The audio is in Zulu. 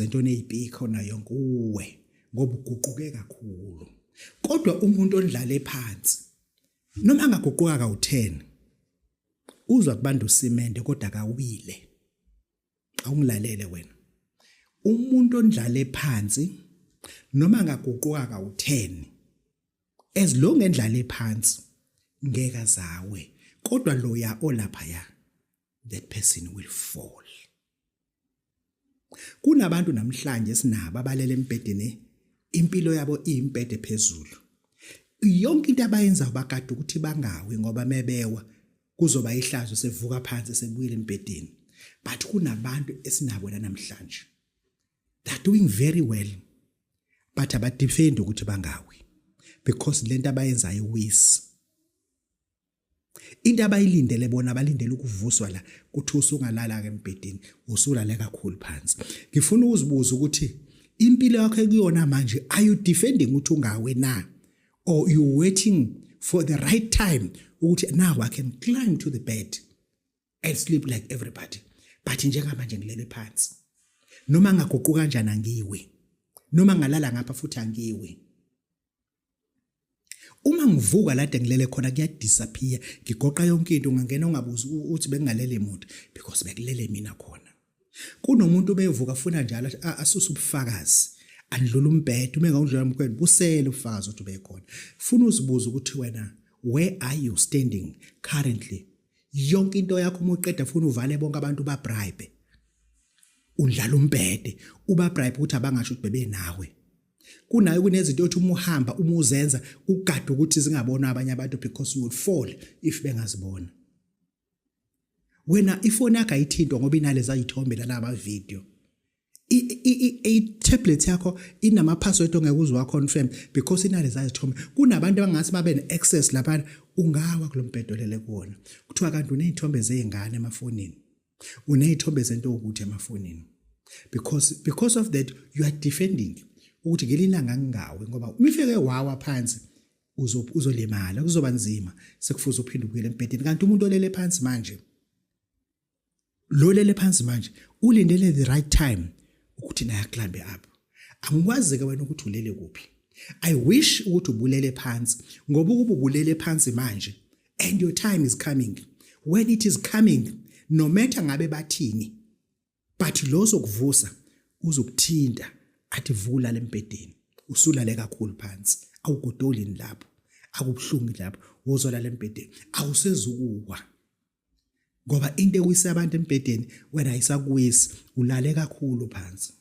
entweni eyipikho na yonke uwe ngoba uguquke kakhulu. Kodwa umuntu ondlale phansi noma angaguquka ka10 uzwa kubanda usimende kodwa akawile. Awungilalele wena. Umuntu ondlale phansi noma angaguquka ka10 as long endlale phansi ngeke zawe kodwa loya olapha ya that person will fall. Kunabantu namhlanje sinabo abalele embedeni impilo yabo iyimpede phezulu. Yonke into abayenza bakade ukuthi bangawi ngoba mebewa kuzoba ihlazo sevuka phansi sebuyile embedeni. But kunabantu esinabo la namhlanje. They're doing very well. But abadefend ukuthi bangawi because lento abayenzayo wis. Into abayilindele bona balindele ukuvuswa la kuthi usungalala ke embedeni usulale kakhulu phansi. Ngifuna uzibuza ukuthi impilo yakho ekuyona manje are you defending ukuthi ungawe na or you waiting for the right time ukuthi now I can climb to the bed and sleep like everybody but njengamanje ngilele phansi noma ngaguquka kanjani angiwe noma ngalala ngapha futhi angiwe. Uma ngivuka la ngilele khona kuya disappear ngigoqa yonke into ungangena ungabuza uthi bengalele muntu because bekulele mina khona. Kunomuntu bevuka funa njalo asusa ubufakazi andlula umbhedo uma engawudlula umkhweli busele ubufakazi ukuthi bekhona. Funa uzibuza ukuthi wena where are you standing currently? Yonke into yakho uma uqeda funa uvale bonke abantu ba bribe. Undlala umbhede uba bribe ukuthi abangasho ukuthi bebe nawe. Kunayo kunezinto othi uma uhamba uma uzenza ugada ukuthi zingabona abanye abantu because you will fall if bengazibona. Wena ifoni yakho ayithintwa ngoba inaleza izithombe lama video. I-tablet yakho inama password ongeke uzwa confirm because inaleza izithombe. Kunabantu abangase babe ne-access lapha ungawa kulombhedo lele kuona. Kuthiwa kanti unezithombe zezingane emafonini. Unezithombe zento ukuthi emafonini. Because of that you are defending ukuthi ngelilanga ngingawe ngoba umifeke wawa phansi uzolimala kuzoba nzima sekufuza uphinde ubuyele embedeni kanti umuntu olele phansi manje lo lele phansi manje ulindele the right time ukuthi naye climbe up. Angikwazi ke wena ukuthi ulele kuphi. I wish ukuthi ubulele phansi ngoba ukuba ubulele phansi manje and your time is coming. When it is coming no matter ngabe bathini but lo sokuvusa uzokuthinta athi vula lempedeni usulale kakhulu phansi awugodolini lapho akubuhlungu lapho wozolala empedeni awusezukwa ngoba into ekwisa abantu empedeni wena ayisakuwisi ulale kakhulu phansi.